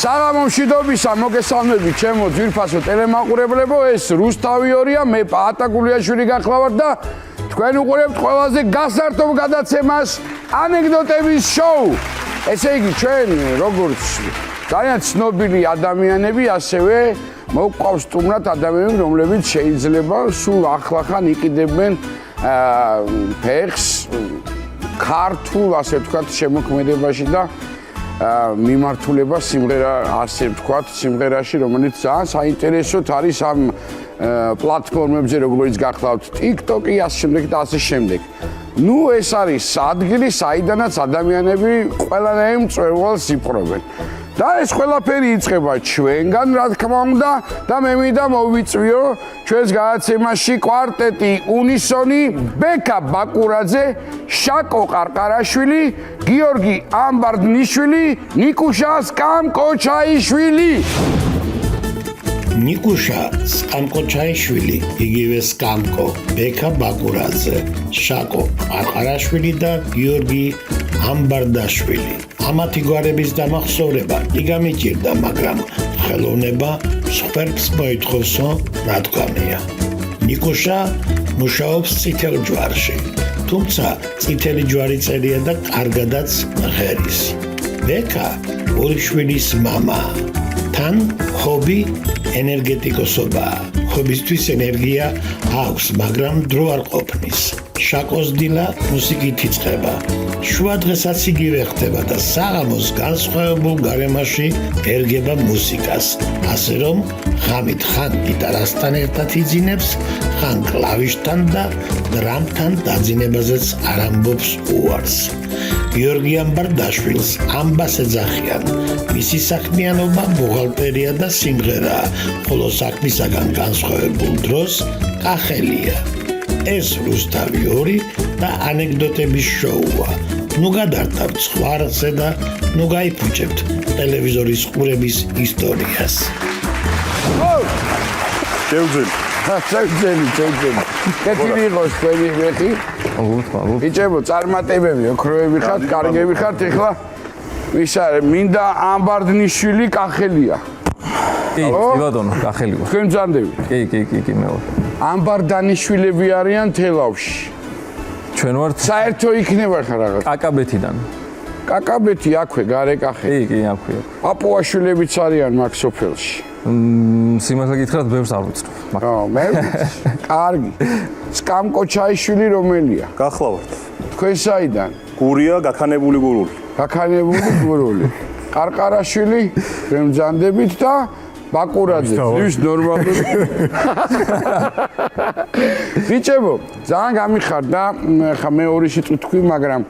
საღამომშვიდობისა მოგესალმებით ჩემო ძვირფასო ტელემაყურებლებო ეს რუსთავიორია მე პაატაგულიაშვილი გახლავართ და თქვენ უყურებთ ყველაზე გასართობ გადაცემას ანეკდოტების შოუ ესე იგი ჩვენ როგორც ძალიან ცნობილი ადამიანები ასევე მოვყვავს სტუმრად ადამიანები რომლებიც შეიძლება სულ ახლახან იყიდებენ ფეხს ქართულ ასე ვთქვათ შემოქმედებაში და მიმართულება სიმღერა ასე ვთქვათ სიმღერაში რომელიც ძალიან საინტერესოდ არის ამ პლატფორმებზე როგორც გახლავთ TikTok-ი ასე შემდეგ და ასე შემდეგ. ნუ ეს არის ადგილი საიდანაც ადამიანები ყველანაირ მწვერვალს იპყრობენ. და ეს ყველაფერი იწყება ჩვენგან რა თქმა უნდა და მე მინდა მოვიწვიო ჩვენს გადაცემაში კვარტეტი უნისონი ბექა ბაკურაძე შაკო ყარყარაშვილი გიორგი ამბარდნიშვილი ნიკუშა სკამკოჩაიშვილი ნიკუშა სკამკოჩაიშვილი იგივე სკამკო ბექა ბაკურაძე შაკო ყარყარაშვილი და გიორგი ამბარდაშვილი ამათი გვარების დამახსოვრება იგამიჭირდა, მაგრამ ხელოვნება სპერპს მოითხოვსო, რა თქმია. ნიკუშა მუშაობს წითელ ჯვარში, თუმცა წითელი ჯვარი წერია და კარგადაც ღერის. ბექა ორი შვილის მამა. თან ჰობი ენერგეტიკოსობა. ჰობისთვის ენერგია აქვს, მაგრამ დრო არ ყოფნის. შაკოს დილა მუსიკით იწყება. შუა დღესაც იგივე ხდება და საღამოს განსხვავებულ გარემოში ერგება მუსიკას. ასე რომ ღამით ხან გიტარასთან ერთად იძინებს, ხან კლავიშთან და დრამთან დაძინებაზეც არ ამბობს უარს. გიორგი ამბარდაშვილს ამბას ეძახიან. მისი საქმიანობა ბუღალტერია და სიმღერაა, ხოლო საქმისაგან განსხვავებულ დროს კახელია. ეს რუსთავი და ანეკდოტების შოუა. ნუ გადართავთ ზღვარზე და ნუ გაიფუჭებთ ტელევიზორის ყურების ისტორიას. შევძელი. კეთილი იყოს თქვენი მეხი. ბიჭებო, წარმატებები, ოქროები ხართ, კარგები ხართ, ეხლა ვის არის? მინდა ამბარდნიშვილი კახელია. კი, ბატონო, კახელი ვარ. თქვენ ბრძანდები? კი, მე ვარ. ამბარდანიშვილები არიან თელავში. ჩვენ ვართ საერთო იქნება ხარ რაღაც. კაკაბეთიდან. კაკაბეთი აქვე, გარე კახეთი. კი, აქვე. პაპუაშვილებიც არიან მაგ სოფელში. სიმართლე გითხრათ, ბევრს არ ვიცნობ. მე კარგი. სკამკოჩაიშვილი რომელია? გახლავართ. თქვენ საიდან? გურია, გაქანებული გურული. გაქანებული გურული. ყარყარაშვილი, თქვენ ბრძანდებით და ბაკურაძე, ის ნორმალური. ბიჭებო, ძალიან გამიხარდა, ხა მე ორი სიტყვით თქვი, მაგრამ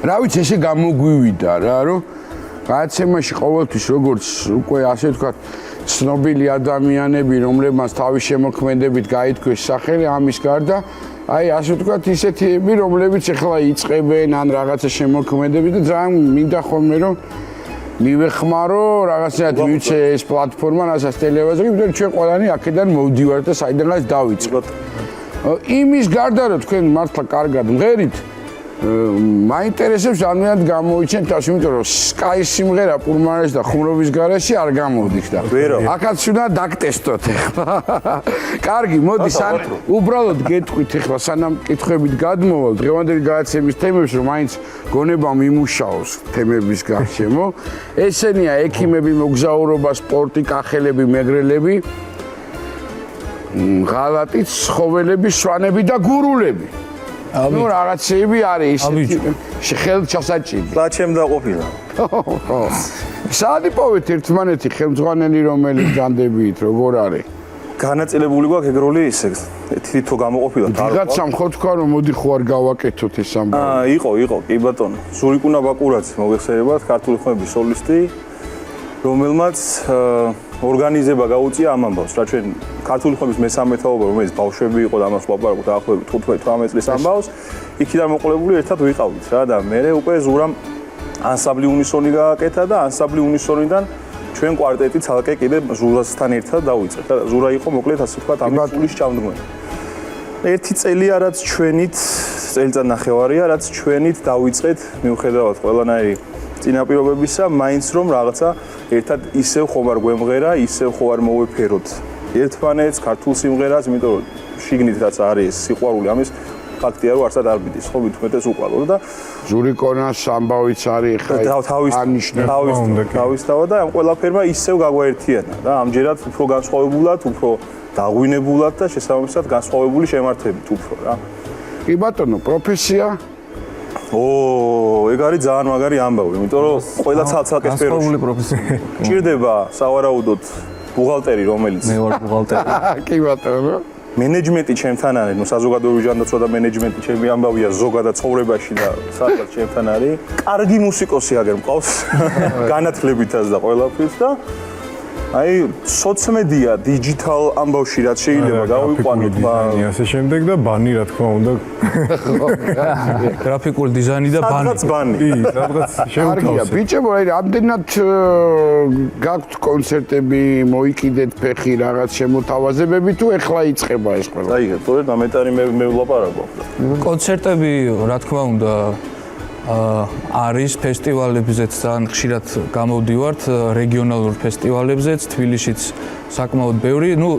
რა ვიცი, ესე გამოგვივიდა რა, რომ გადაცემაში ყოველთვის როგორც უკვე ასე ვთქვათ, ცნობილი ადამიანები, რომლებმაც თავის შემოქმედებით გაითქვეს სახელი ამის გარდა, აი ასე ვთქვათ, ისეთები, რომლებიც ახლა იწყებენ ან რაღაცა შემოქმედებით და ძალიან მინდა ხოლმე რომ მივეხმარო რაღაცნაირად მივიცე ეს პლატფორმა, რასაც ტელევიზორი, იმიტომ ჩვენ ყველანი აქედან მოვდივართ და საიდანაც დავიწყოთ. იმის გარდა რომ თქვენ მართლა კარგად მღერით, მაინტერესებს რამდენად გამოიჩენთ თავს, იმიტომ რომ Sky სიმღერა პურმანეში და ხუმრობის გარეშე არ გამოვდიხდა. აქაც უნდა დაგტესტოთ ახლა. კარგი, მოდი უბრალოდ გეტყვით ახლა სანამ კითხვებით გადმოვალ დღევანდელი გადაცემის თემებს, რომ მაინც გონება მიმუშაოს თემების გარშემო. ესენია ექიმები, მოგზაურობა, სპორტი, კახელები, მეგრელები, ღალატი, ცხოველები, სვანები და გურულები. ნუ რაღაცები არის ისეთი ხელჩასაჭირი. პლაჩემ დაყოფილა. სადი პოვეთ ერთმანეთი ხელმძღვანელი რომელიც განდებით როგორ არის? განაწილებული გვაქვს ეგროლი ისე თვითო გამოყოფილა. ვიღაცამ ხო თქვა რომ მოდი ხო არ გავაკეთოთ ეს ამბავი. იყო, კი ბატონო. ზურიკუნა ბაკურაძე მოგეხსენებათ, ქართული ხმების სოლისტი, რომელმაც ორგანიზება გაუწია ამ ამბავს, რა ჩვენ ქართული ხმების მესამე თაობა, რომელიც ბავშვები იყო და ამას ვაპარაკობთ დაახლოებით 15-18 წლის ამბავს, იქიდან მოყოლებული ერთად ვიყავით რა და მე უკვე ზურამ ანსამბლი უნისონი გააკეთა და ანსამბლი უნისონიდან ჩვენ კვარტეტი ცალკე კიდე ზურასთან ერთად დავიწყეთ და ზურა იყო მოკლედ ასე ვთქვათ ამის სულის ჩამდგმელი. ერთი წელია რაც ჩვენით წელიწად ნახევარია რაც ჩვენით დავიწყეთ მიუხედავად ყველანაირი წინაპირობებისა, მაინც რომ რაღაცა ერთად ისევ ხომ არ გვემღერა, ისევ ხო არ მოვეფეროთ ერთმანეთს, ქართულ სიმღერას, იმიტომ რომ შიგნით რაც არის სიყვარული ამის ფაქტია რომ არცად არ მიდის, ხო მით უმეტეს უყალოდ და ზურიკონას ამბავიც არის ხა თავისთავად და ამ ყველაფერმა ისევ გაგვაერთიანა და ამჯერად უფრო განსხვავებულად, უფრო დაღვინებულად და შესაბამისად განსხვავებული შემართებით უფრო რა. კი ბატონო, პროფესია ეგ არის ძალიან მაგარი ამბავი, იმიტომ რომ ყველა ცალ-ცალკე სფეროში განსხვავებული პროფესია. ჭირდება სავარაუდოდ ბუღალტერი, რომელიც მე ვარ ბუღალტერი. კი ბატონო. მენეჯმენტი ჩემთან არის, ნუ საზოგადოებრივი ჯანდაცვა და მენეჯმენტი ჩემი ამბავია ზოგადად ცხოვრებაში და სადღაც ჩემთან არის. კარგი მუსიკოსი აგერ მყავს, განათლებითაც და ყველაფრით და აი სოციმედია, დიჯიტალ ამბავში რაც შეიძლება გავიყვანოთ, ასე შემდეგ და ბანი რა თქმა უნდა. გრაფიკული დიზაინი და ბანი. სადღაც ბანი. კი, სადღაც კარგია, შევთავაზეთ. ბიჭებო, აი რამდენად გაქვთ კონცერტები, მოიკიდეთ ფეხი რაღაც შემოთავაზებები თუ ეხლა იწყება ეს ყველა? აი, თორე დამეტარი მე ვლაპარაკო. კონცერტები, რა თქმა უნდა, არის ფესტივალებზეც ძალიან ხშირად გამოვდივართ, რეგიონალურ ფესტივალებზეც, თბილისშიც საკმაოდ ბევრი. ნუ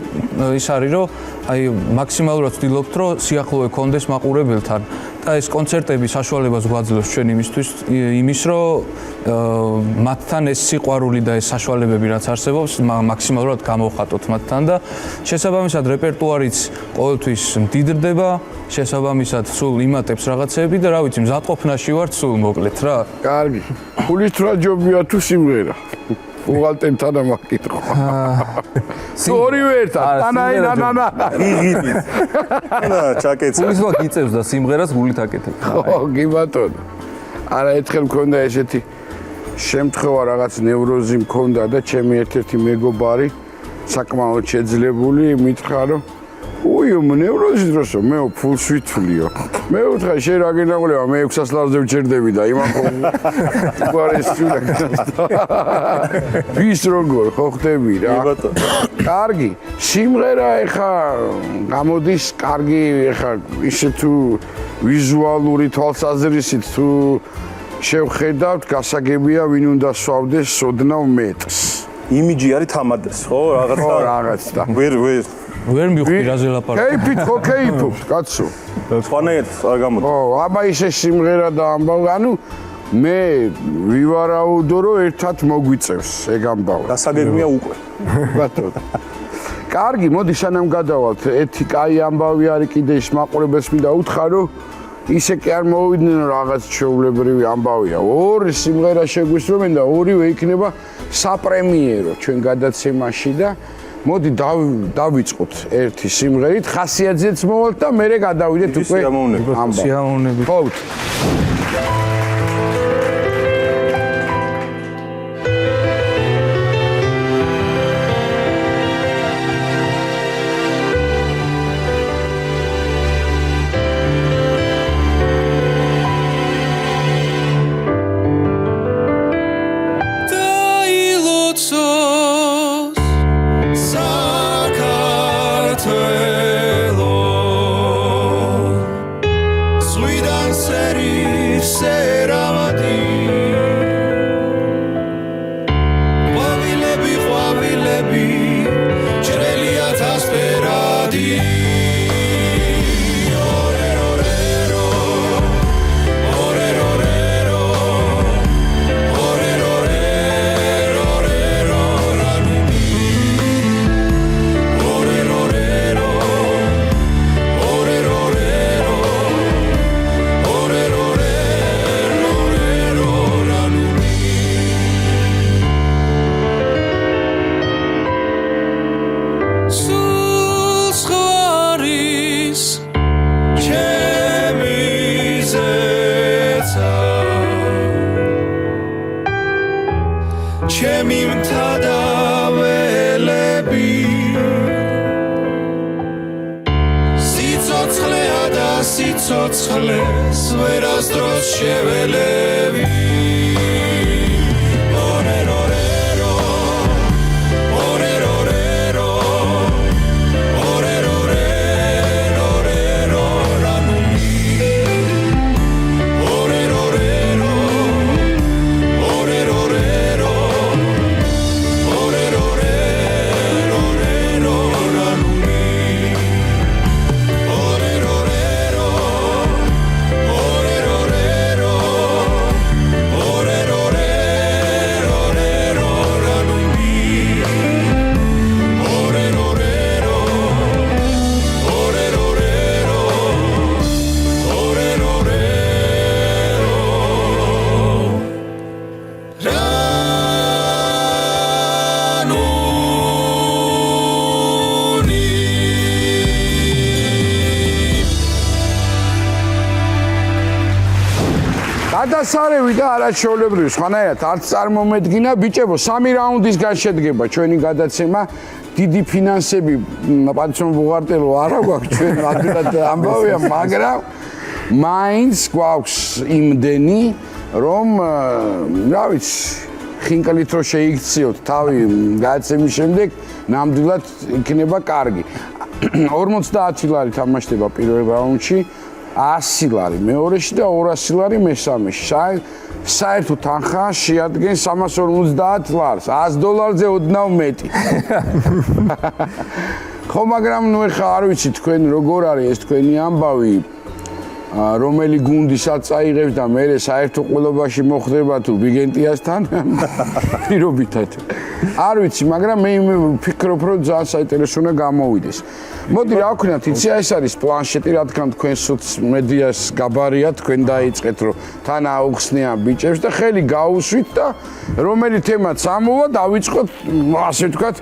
ის არის, რომ აი მაქსიმალურად ვცდილობთ, რომ სიახლოვე კონდეს მაყურებელთან და ეს კონცერტები საშუალებას გვაძლევს ჩვენ იმის, რომ მათთან ეს სიყვარული და ეს საშუალებები რაც არსებობს, მაქსიმალურად გამოვხატოთ მათთან და შესაბამისად რეპერტუარიც ყოველთვის მდიდრდება, შესაბამისად სულ იმატებს რაღაცები და რა ვიცი, მზადყოფნაში ვარ სულ მოკლედ რა. კარგი. ფულის რა ჯობია თუ სიმღერა? ბუღალტერთან ამაკითხო. ორივე ერთად. ანა. იღიდით. და ჩაკეცა. ფულის რა გიწევს და სიმღერას გულით აკეთებ. ხო, კი ბატონო. არა, ერთხელ მქონდა ესეთი შემთხვევა რაღაც ნევროზი მქონდა და ჩემი ერთ-ერთი მეგობარი საკმაოდ შეძლებული მითხრა რომ ნევროზის დროსო მე ფულს ვითვლიო. მე ვთქვა შენ რა გინაღლება მე 600 ლარზე ვჭირდები და იმან ხო გვარესულა. ვის როგორ ხო ხდები რა. კარგი, სიმღერა ეხა გამოდის კარგი ეხა ისე თუ ვიზუალური თვალსაზრისით თუ შევხედავთ, გასაგებია ვინ უნდა სვავდეს სოდნავ მეტს. იმიჯი არის თამადეს, ხო? რაღაც და ვერ მივხვდი რაზე ლაპარაკობ. კეიფით ხო კეიფობთ, კაცო. სხვანაირად არ გამოდის. ხო, აბა ისე სიმღერა და ამბავი, ანუ მე ვივარაუდო რომ ერთად მოგვიწევს ეგ ამბავი. გასაგებია უკვე. ბატონო. კარგი, მოდი სანამ გადავალთ, ერთი კაი ამბავი არის კიდე ის მაყურებელს მინდა უთხრა რომ ისე კი არ მოვიდნენ რაღაც ჩვეულებრივი ამბავია. ორი სიმღერა შეგვისწრებენ და ორივე იქნება საპრემიერო ჩვენ გადაცემაში და მოდი დავიწყოთ ერთი სიმღერით, ხასიათზეც მოვალთ და მერე გადავიდეთ უკვე ამბავ. სიამოვნებით. ხო. სიცოცხლეს ვერასდროს შეველევი გადასარევი და არაჩვეულებრივი სხვანაირად არც წარმომედგინა ბიჭებო 3 რაუნდისგან შედგება ჩვენი გადაცემა დიდი ფინანსები პატიციონ ბუღარტელო არა გვაქვს ჩვენ ადვილად ამბავია მაგრამ მაინც გვაქვს იმდენი რომ რა ვიცი ხინკალით რო შეიქციოთ თავი გადაცემის შემდეგ ნამდვილად იქნება კარგი 50 ლარი თამაშდება პირველ რაუნდში 100 ლარი მეორეში და 200 ლარი მესამეში. საერთო თანხა შეადგენს 350 ლარს. $100-ზე ოდნავ მეტი. ხო, მაგრამ ნუ ეხა არ ვიცი თქვენ როგორ არის ეს თქვენი ამბავი, რომელი გუნდისაც წაიღებს და მე საერთო ყოლობაში მოხდება თუ ბიგენტიასთან პირობითად. არ ვიცი, მაგრამ მე ვფიქრობ, რომ ძალიან საინტერესო უნდა გამოვიდეს. მოდი რა ვქნათ, იცი ეს არის პლანშეტი, რადგან თქვენ სოციმედიას გაბარია, თქვენ დაიწყეთ, რომ თან აუხსნიან ბიჭებს და ხელი გაუსვით და რომელი თემა წამოვა, დავიწყოთ, ასე ვთქვათ,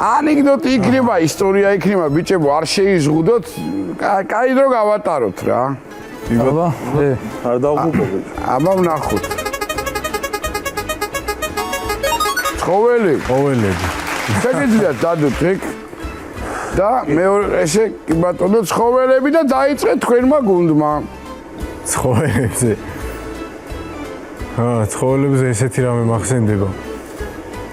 ანეკდოტი იქნება, ისტორია იქნება, ბიჭებო, არ შეიზღუდოთ, კაი დრო გავატაროთ რა. აბა, არ დავღუპობთ. აბა ვნახოთ. ცხოველები. შეგიძლიათ დადოთ ეგ და მეორე ესე კი ბატონო ცხოველები და დაიწყეთ თქვენმა გუნდმა. ცხოველებზე. ცხოველებზე ესეთი რამე მახსენდება.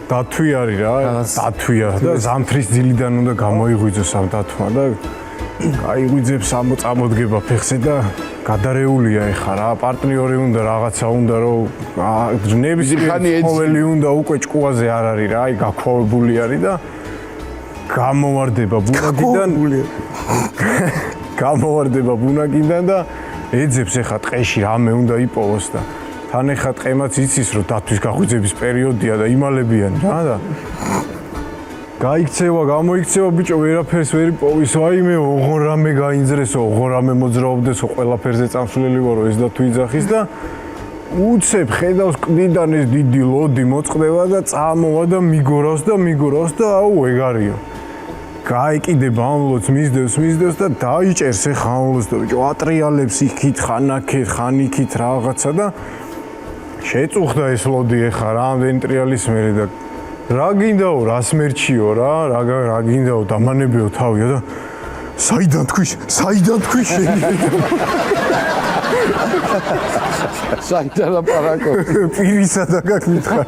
დათვი არის რა, დათვია და ზამთრის დილიდან უნდა გამოიღვიძოს ამ დათვმა და გაიღვიძებს წამოდგება ფეხზე და გადარეულია ეხა რა, პარტნიორი უნდა რაღაცა უნდა რომ ნებისმიერი ცხოველი უნდა უკვე ჭკუაზე არ არის რა, აი გაქვავებული არის და გამოვარდება ბუნაგიდან და ეძებს ეხა ტყეში რამე უნდა იპოვოს და თან ეხა ტყემაც იცის რომ დათვის გაღვიძების პერიოდია და იმალებიან რა და გამოიქცევა ბიჭო ვერაფერს ვერ იპოვის აიმე ოღონ რამე გაინძრესო ოღონ რამე მოძრაობდესო ყველაფერზე წამსვლელი ვარო ეს და თუ იძახის და უცებ ხედავს კლიდან ეს დიდი ლოდი მოწყდება და წამოვა და მიგორავს და აუ ეგ არისო გაიკიდება ამ ლოდს მისდევს და დაიჭერს ეხა ამ ლოდს და ბიჭო ატრიალებს იქით ხან იქით რაღაცა და შეწუხდა ეს ლოდი ეხა რამდენი ტრიალის მერე და რა გინდაო რას მერჩიო რა გინდაო დამანებიო თავია და საიდან თქვი საიდან ლაპარაკო პირისა და გაკითხა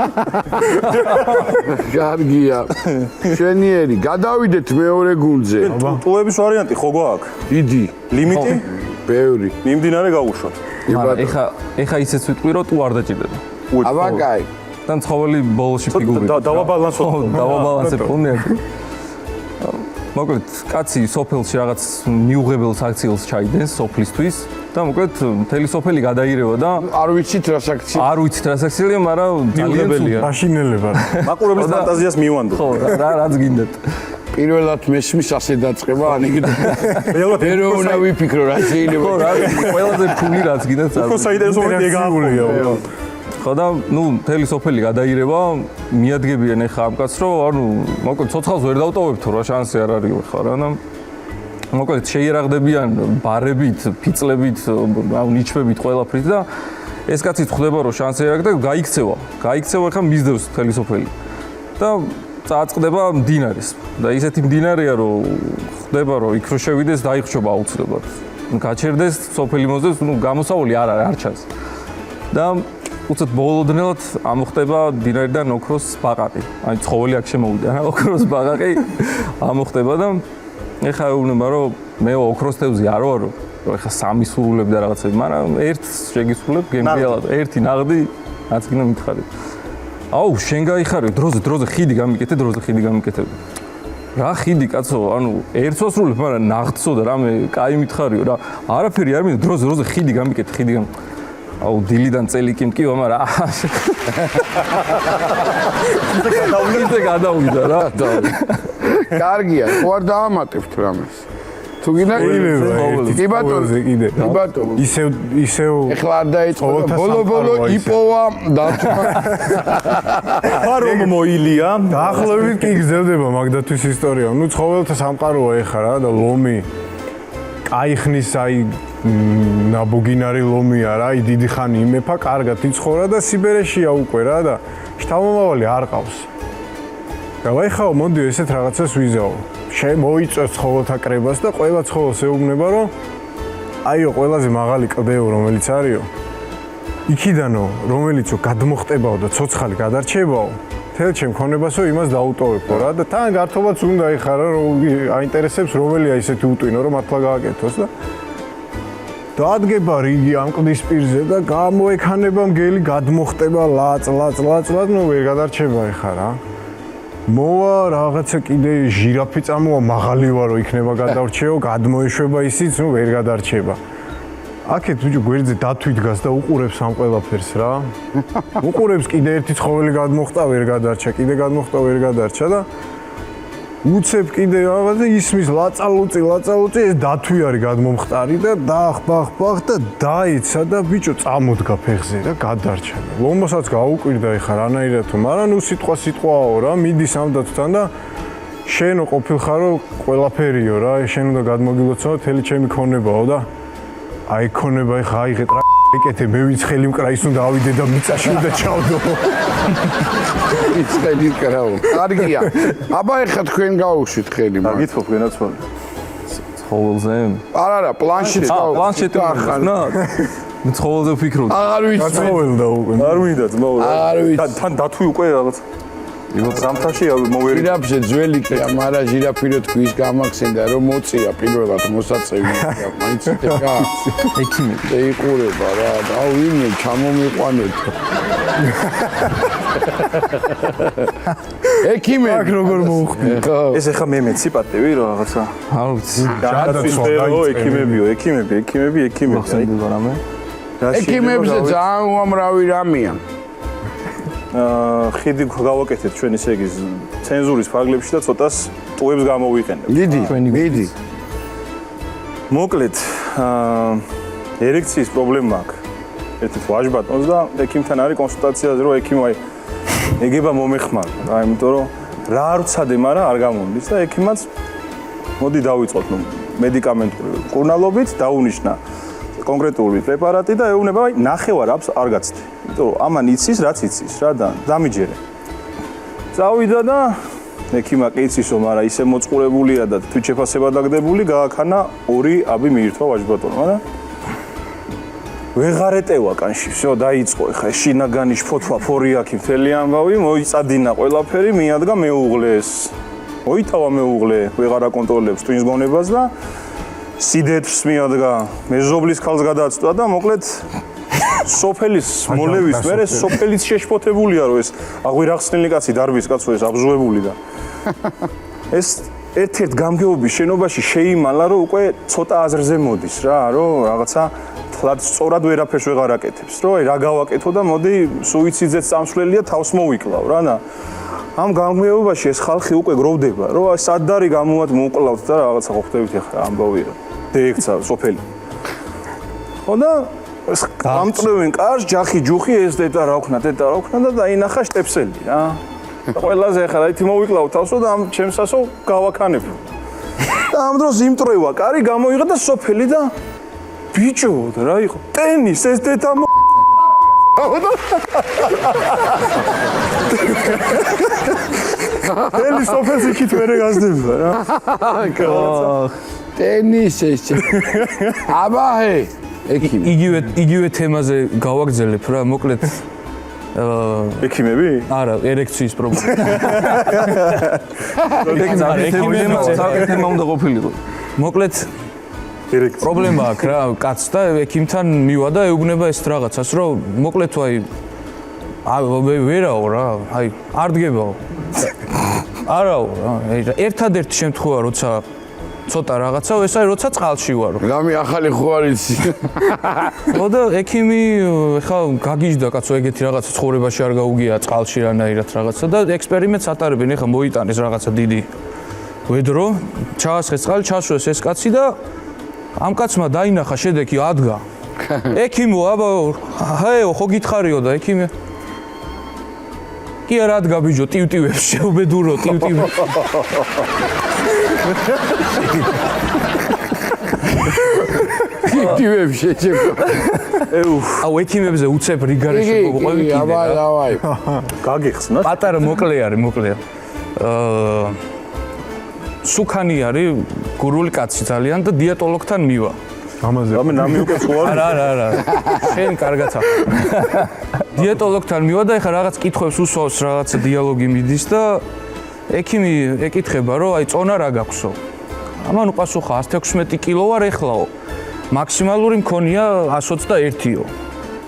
კარგია შენიერი გადავიდეთ მეორე გუნდზე ტუების ვარიანტი ხო გვაქვს დიდი ლიმიტი ბევრი მიმდინარე გავუშვათ ეხა ისეც ვიტყვი რომ თუ არ დაჭირდება აბა კაი და ცხოველი ბოლოში ფიგურია დავაბალანსებ პონია მოკლედ კაცი სოფელში რაღაც მიუღებელ აქციელს ჩაიდენს სოფლისთვის და მოკლედ მთელი სოფელი გადაირევა და არ ვიცით რა აქციელია მაგრამ ძალიან მაშინელება მაყურებლის ფანტაზიას მივანდო ხო რაც გინდათ პირველად მესმის ასე დაწყება ანეკდოტა მე რო უნდა ვიფიქრო რა შეიძლება ხო რა ყველაზე ფული რაც გინდათ უფრო საინტერესო მომენტი ეგაა ხო და ნუ მთელი სოფელი გადაირევა მიადგებიან ეხა ამ კაცს რომ ანუ მოკლედ ცოცხალს ვერ დავტოვებთ რა შანსი არ არის ხარ რა და მოკლედ შეიერაღდებიან ბარებით ფიცლებით აუ ნიჩვებით ყველაფრით და ეს კაცი ხვდება რომ შანსი არ აქვს და გაიქცევა ეხა მისდევს მთელი სოფელი და წააწყდება მდინარეს და ისეთი მდინარეა რომ ხვდება რომ იქ რო შევიდეს დაიხრჩობა აუცილებლად გაჩერდეს სოფელი მოძებს ნუ გამოსავალი არ არის არ ჩანს და უცებ ბოლოდნელად ამოხდება დინარიდან ოქროს ბაყაყი. აი ცხოველი აქ შემოვიდა რა, ოქროს ბაყაყი ამოხდება და ეხა ეუბნება რომ მე ოქროს თევზი არ ვარო, რომ ეხა სამი სრულებ და რაღაცები, მაგრამ ერთს შეგისრულებ გემრიალად, ერთი ნაღდი რაც გინდა მითხარით. აუ შენ გაიხარებ დროზე ხიდი გამიკეთე. რა ხიდი კაცო, ანუ ერთს ვასრულებ, მაგრამ ნაღდსო და რამე კაი მითხარიო რა. არაფერი არ მინდა დროზე ხიდი გამიკეთე. აუ დილიდან წელი კი მკივა, მაგრამ გადავიდა რა. კარგია, ხო არ დაამატებთ რამეს. თუ გინდა კი ბატონო კიდე კი ბატონო ისევ ეხლა არ დაიწყო ყოველთა ბოლო სამყაროა ისე. იპოვა დათმა ფარომ მოილია დაახლოებით კი გრძელდება მაგდათვის ისტორია. ნუ ცხოველთა სამყაროა ეხა რა და ლომი კაიხნის აი ნაბუგინარი ლომია რა, აი დიდი ხანი იმეფა, კარგად იცხოვრა და სიბერეშია უკვე რა და შთამომავალი არ ყავს. და ვაიხაო, მოდი ესეთ რაღაცას ვიზაო. მოიწევს ცხოველთა კრებას და ყველა ცხოველს ეუბნება რომ აიო ყველაზე მაღალი კლდეო რომელიც არისო. იქიდანო რომელიცო გადმოხტებაო და ცოცხალი გადარჩებაო. თელ ჩემ ქონებასო იმას დაუტოვებო რა და თან გართობაც უნდა ეხარა რომ აინტერესებს რომელია ისეთი უტვინო რომ მართლა გააკეთოს და დადგება რიგი ამ კლდის პირზე და გამოექანება მგელი გადმოხტება ლაც ნუ ვერ გადარჩება ეხა რა მოვა რაღაცა კიდე ჟირაფი წამოვა მაღალი ვარო იქნება გადარჩეო გადმოეშვება ისიც ნუ ვერ გადარჩება აქეთ ბიჭო გვერდზე დათვი დგას და უყურებს ამ ყველაფერს რა უყურებს კიდე ერთი ცხოველი გადმოხტა ვერ გადარჩა კიდე გადმოხტა ვერ გადარჩა და უცებ კიდე რაღაცა ისმის ლაწალუწი ეს დათვი არის გადმომხტარი და დახბახ და დაიცა და ბიჭო წამოდგა ფეხზე და გადარჩა ლომოსაც გაუკვირდა ეხა რანაირად თუ მაგრამ ნუ სიტყვაო რა მიდის ამ დათვთან და შენო ყოფილხარო ყველაფერიო რა შენ უნდა გადმოგილოცო თელი ჩემი ქონებაო და აი ქონება ეხა აიღეთ რა ეკეთე მე ვინც ხელი მკრა ის უნდა ავიდე და მიწაში უნდა ჩავდო ის ხელი მკრაო კარგია აბა ეხა თქვენ გაუშვით ხელი მაგ გითხრობ თქვენაც ცხოველზე არა პლანშეტი პლანშეტი ახლა ცხოველზე ვფიქრობ აღარ ვიცი ცხოველდა უკვე არ მინდა ძმაო არ ვიცი თან დათვი უკვე რაღაც ზამთარში მოვერი ჟირაფზე ძველი კი მაგრამ ჟირაფი რო თქვის გამახსენდა რომ მოწია პირველად მოსაწევი მაინც ეხა ექიმები ეიყურება რა და ვინმე ჩამომიყვანეთ ექიმები აქ როგორ მოუხდი ეს ეხა მე მეციპატევი რა რაღაცა არ ვიცი გადაწვისდეო ექიმები რამე ექიმებზე ძალიან უამრავი რამეა ხიდი გავაკეთეთ ჩვენ ისე იგი ცენზურის ფარგლებში და ცოტას ტუებს გამოვიყენებ. მიდი. მოკლედ ერექციის პრობლემა აქვს. ერთ-ერთ ვაჟბატონს და ექიმთან არის კონსულტაციაზე რომ ექიმი აი ეგება მომეხმარა. რა იმიტომ რომ რა არ ვცადე, მაგრამ არ გამომდის და ექიმაც მოდი დავიწყოთ ნუ მედიკამენტური კურნალობით დაუნიშნა კონკრეტული პრეპარატი და ეუბნება აი ნახევარ აპს არ გაცდე. იმიტომ რომ ამან იცის რაც იცის რა და დამიჯერე. წავიდა და ექიმა კი იცისო, მაგრამ ისე მოწყურებულია და თვითშეფასება დაგდებული გააქანა 2 აბი მიირთვა ვაჟბატონმა, მაგრამ ვეღარ ეტევა კანში, всё დაიწყო ეხა შინაგანი შფოთვა ფორიაქი მთელი ამბავი, მოიწადინა ყველაფერი, მიადგა მეუღლეს. მოითავა მეუღლე, ვეღარ აკონტროლებს twins გონებას და სიდეთრს მიადგა, მეზობლის ქალს გადააწვა და მოკლედ სოფელის მოლევის მერე სოფელიც შეშფოთებულია რომ ეს აღვირახსნილი კაცი დარბის კაცო ეს აბზუებული და ეს ერთ-ერთ გამგეობის შენობაში შეიმალა რომ უკვე ცოტა აზრზე მოდის რა რომ რაღაცა თლად სწორად ვერაფერს ვეღარ აკეთებს რომ აი რა გავაკეთო და მოდი სუიციდზეც წამსვლელია თავს მოვიკლავ რა და ამ გამგეობაში ეს ხალხი უკვე გროვდება რომ აი სადარი გამოად მოკლავთ და რაღაცა ხო ხდებით ახლა ამბავი რომ დაიქცა სოფელი ხო და ამწრევენ კარს ჯახი ჯუხი ეს დეტა რა ვქნა და დაინახა შტეპსელი რა და ყველაზე ახლა რაითი მოვიკლავ თავსო და ამ ჩემსასო გავაქანებ და ამ დროს იმტრევა კარი გამოიღა და სოფელი და ბიჭო რა იყო ტენის ეს დეტა ელი სოფელს იქით მერე გაზდება რა ტენის ეს აბა იგივე თემაზე გავაგზელებ რა მოკლედ ექიმები? არა, ერექციის პრობლემა. თემა უნდა ყოფილიყო. მოკლედ ერექცია. პრობლემა აქვს რა, კაცს და ექიმთან მივა და ეუბნება ეს რაღაცას, რომ მოკლედ თუ აი ვერაო რა, აი არ დგებაო. არაო რა, ერთადერთი შემთხვევა როცა ცოტა რაღაცაო, ეს არის როცა წყალში ვარო. გამი ახალი ხო არ იცი. ხო და ექიმი ხა გაგიჟდა კაცო ეგეთი რაღაცა ცხოვრებაში არ გაუგია წყალში რანაირად რაღაცა და ექსპერიმენტს ატარებენ, ეხა მოიტანეს რაღაცა დიდი ვედრო, ჩაასხეს წყალი, ჩასვეს ეს კაცი და ამ კაცმა დაინახა შედეგი ადგა. ექიმო, აბა, ჰეო, ხო გითხარიო და ექიმე. კი არა ადგა ბიჭო, ტივტივებს შეუბედურო, ტივტივებს. ტივტივებს შეჭებო. აუ ექიმებზე უცებ რიგარეში მოყვევი კიდე. დავაი. გაგიხსნა? პატარა მოკლე არის, მოკლეა. სუქანი არის, გურული კაცი ძალიან და დიეტოლოგთან მივა. ამაზე რამე ნამი უკვე ხوار. არა. შენ კარგად ახ. დიეტოლოგთან მივა და ეხლა რაღაც კითხვებს უსვავს, რაღაც დიალოგი მიდის და ექიმი ეკითხება, რომ აი წონა რა გაქვსო? ამან უპასუხა 116 კილო ვარ ეხლაო. მაქსიმალური მქონია 121-ო.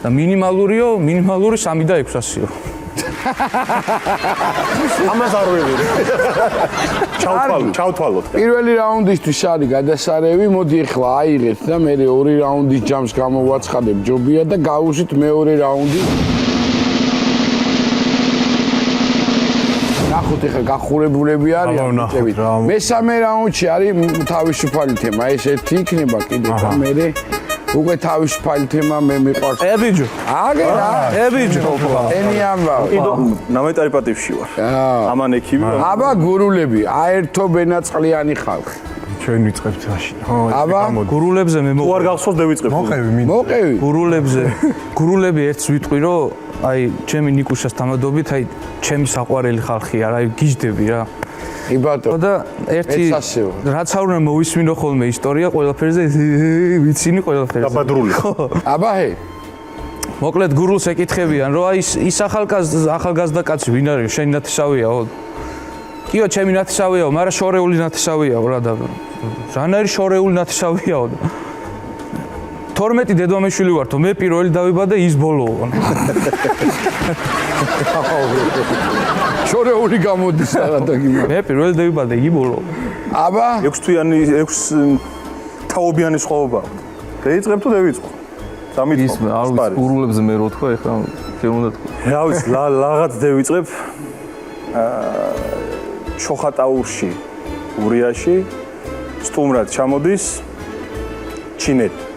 და მინიმალური 3,600-ო. ამას არ ვეღირი. ჩავთვალოთ. პირველი რაუნდისთვის არის გადასარევი, მოდი ახლა აიღეთ და მე ორი რაუნდის ჯამს გამოვაცხადებ ჯობია და გავუსვით მეორე რაუნდი. ნახოთ ახლა გახურებულები არიან მიწებით. მესამე რაუნდში არის თავისუფალი თემა, ეს ერთი იქნება კიდე და მე უკვე თავისუფალი თემა მე მიყვარს. ებიჯო. აგერა, ებიჯო. ენი ამბავ. კიდო ნამეტარი პატივში ვარ. ამან ექიმი. აბა გურულები, აერთო ბენაწყლიანი ხალხი. ჩვენ ვიწყებთ მაშინ. ხო, აბა გურულებზე მე თუ არ გახსოვს დევიწყებ. მოყევი. გურულები ერთს ვიტყვი, რომ აი ჩემი ნიკუშას თამადობით, აი ჩემი საყვარელი ხალხი არა, აი გიждები რა. იბატო. და ერთი რაც არ უნდა მოვისმინო ხოლმე ისტორია ყველაფერზე, ვიცინი ყველაფერზე. დაბადრული. აბა ჰე. მოკლედ გურულს ეკითხებიან, რომ აი ის ახალგაზრდა კაცი ვინ არის, შენი ნათესავიაო? კიო, ჩემი ნათესავიაო, მაგრამ შორეული ნათესავიაო რა და რანაირი შორეული ნათესავიაო? 12 დედმამიშვილი ვართო, მე პირველი დავიბადე, ის ბოლოო. შორეული გამოდის რაღაცა გიმო. მე პირველი დავიბადე, იგი ბოლოო. აბა 6 თვიანი 6 თაობიანი სხვაობა. დეიწყებ თუ დევიწყო? ის არ ვიცი გურულებზე მე რო თქვა ეხლა შენ უნდა თქვა. რა ვიცი, რაღაც დევიწყებ. ჩოხატაურში, გურიაში სტუმრად ჩამოდის ჩინელი.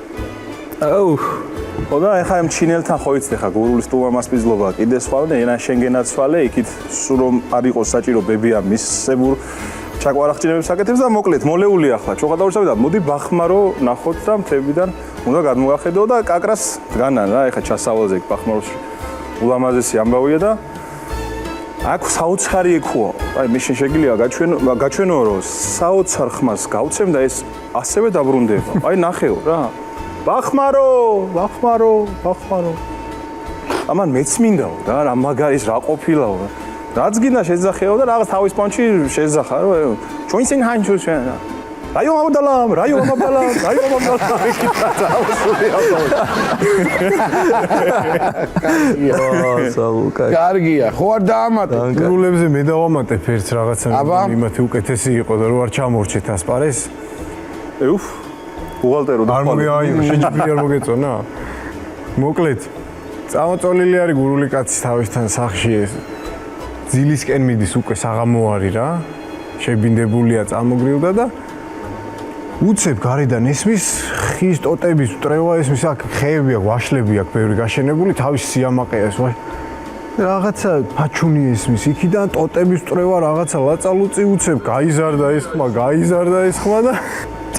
აუ ხო და ეხლა ამ ჩინელთან ხო იცით ეხლა გურულის სტუმარმასპინძლობა კიდე სხვა და ენა შენგენაც სვალე იქით სულ რომ არ იყოს საჭირო ბებია მისებურ ჩაკვარახჭინებებს აკეთებს და მოკლედ მოლეული ახლა ჩოხატაურში და მოდი ბახმარო ნახოთ და მთებიდან უნდა გადმოახედო და კაკრას დგანან რა ეხლა ჩასავალზე ბახმაროში ულამაზესი ამბავია და აქ საოცარი ეკუო აი მე შეგიძლია გაჩვენო რომ საოცარ ხმას გავცემ და ეს ასევე დაბრუნდება აი ნახეო რა ბახმარო ამან მეც მინდაო და რა მაგარის რა ყოფილაო რაც გინდა შეძახეო და რაღაც თავის პონჩი შეძახა რომ ჩვენ სინ ჰანჩუ ჩვენ რაიო ამბდალამ კარგია ხო არ დაამატე გურულებზე მე დავამატებ ერთს რაღაცა იმათი უკეთესი იყო და რო არ ჩამორჩეთ ასპარეს უფ ბუღალტერო და არ მოგეაირო შეჯიბრი არ მოგეწონა მოკლედ წამოწოლილი არის გურული კაცის თავისთან სახში ეს ძილისკენ მიდის უკვე საღამო არის რა შებინდებულია წამოგრილდა და უცებ გარედან ესმის ხის ტოტების მტრევა ესმის აქ ხეები აქვს ვაშლები აქვს ბევრი გაშენებული თავის სიამაყეა ეს რაღაცა ფაჩუნი ესმის იქიდან ტოტების მტრევა რაღაცა ლაწალუწი უცებ გაიზარდა ეს ხმა და